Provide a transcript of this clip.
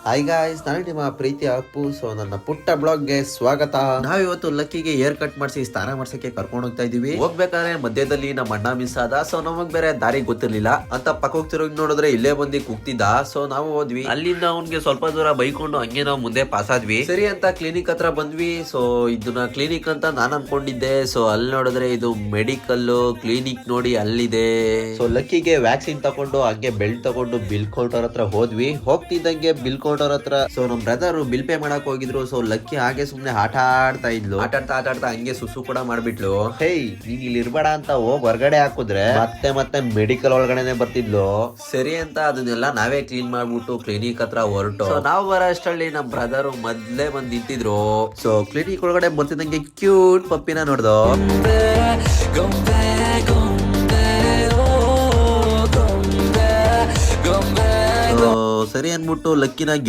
Hi guys, ನಾನು ನಿಮ್ಮ ಪ್ರೀತಿ Appu. So ನನ್ನ ಪುಟ್ಟ ಬ್ಲಾಗ್ಗೆ ಸ್ವಾಗತ. ನಾವಿವತ್ತು ಲಕ್ಕಿಗೆ ಹೇರ್ ಕಟ್ ಮಾಡಿಸಿ ಸ್ನಾನ ಮಾಡ್ಸಕ್ಕೆ ಕರ್ಕೊಂಡು ಹೋಗ್ತಾ ಇದೀವಿ. ಹೋಗ್ಬೇಕಾದ್ರೆ ಮಧ್ಯದಲ್ಲಿ ನಮ್ಮ ಅಣ್ಣ ಮಿಸ್ ಆದ. ಸೊ ನಮಗ್ ಬೇರೆ ದಾರಿ ಗೊತ್ತಿರ್ಲಿಲ್ಲ ಅಂತ ಪಕ್ಕ ಹೋಗ್ತಿರೋಗಿ ನೋಡಿದ್ರೆ ಇಲ್ಲೇ ಬಂದು ಕೂಗ್ತಿದ್ದ. ಸೊ ನಾವು ಹೋದ್ವಿ. ಅಲ್ಲಿಂದ ಅವ್ನಿಗೆ ಸ್ವಲ್ಪ ದೂರ ಬೈಕೊಂಡು ಹಂಗೆ ನಾವು ಮುಂದೆ ಪಾಸ್ ಆದ್ವಿ. ಸರಿ ಅಂತ ಕ್ಲಿನಿಕ್ ಹತ್ರ ಬಂದ್ವಿ. ಸೊ ಇದನ್ನ ಕ್ಲಿನಿಕ್ ಅಂತ ನಾನು ಅನ್ಕೊಂಡಿದ್ದೆ. ಸೊ ಅಲ್ಲಿ ನೋಡಿದ್ರೆ ಇದು ಮೆಡಿಕಲ್ ಕ್ಲಿನಿಕ್ ನೋಡಿ ಅಲ್ಲಿದೆ. ಸೊ ಲಕ್ಕಿಗೆ ವ್ಯಾಕ್ಸಿನ್ ತಗೊಂಡು ಹಂಗೆ ಬೆಲ್ಟ್ ತಗೊಂಡು ಬಿಲ್ ಕೌಂಟರ್ ಹತ್ರ ಹೋದ್ವಿ. ಹೋಗ್ತಿದ್ದಂಗೆ ಬಿಲ್ ಕೌಂಟರ್ ಹತ್ರ ಸೊ ನಮ್ ಬ್ರದರ್ ಬಿಲ್ ಪೇ ಮಾಡಕ್ ಹೋಗಿದ್ರು. ಸೊ ಲಕ್ಕಿ ಹಾಗೆ ಸುಮ್ನೆ ಆಟ ಆಡ್ತಾ ಇದ್ಲು. ಆಟಾಡ್ತಾ ಹಂಗೆ ಸುಸು ಕೂಡ ಮಾಡ್ಬಿಟ್ಲು. ಹೇಯ್, ನೀನ್ ಇಲ್ಲಿ ಇರ್ಬೇಡ ಅಂತ ಹೋಗ್ ಹೊರಗಡೆ ಹಾಕುದ್ರೆ ಮತ್ತೆ ಮೆಡಿಕಲ್ ಒಳಗಡೆನೆ ಬರ್ತಿದ್ಲು. ಸರಿ ಅಂತ ಅದನ್ನೆಲ್ಲ ನಾವೇ ಕ್ಲೀನ್ ಮಾಡ್ಬಿಟ್ಟು ಕ್ಲಿನಿಕ್ ಹತ್ರ ಹೊರಟು. ನಾವು ಬರೋ ಅಷ್ಟರಲ್ಲಿ ನಮ್ ಬ್ರದರ್ ಮೊದ್ಲೇ ಬಂದ್ ನಿಂತಿದ್ರು. ಸೊ ಕ್ಲಿನಿಕ್ ಒಳಗಡೆ ಬರ್ತಿದ್ದಂಗೆ ಕ್ಯೂಟ್ ಪಪ್ಪಿನ ನೋಡ್ದು. ಸರಿ ಅನ್ಬಿಟ್ಟು ಲಕ್ಕಿನ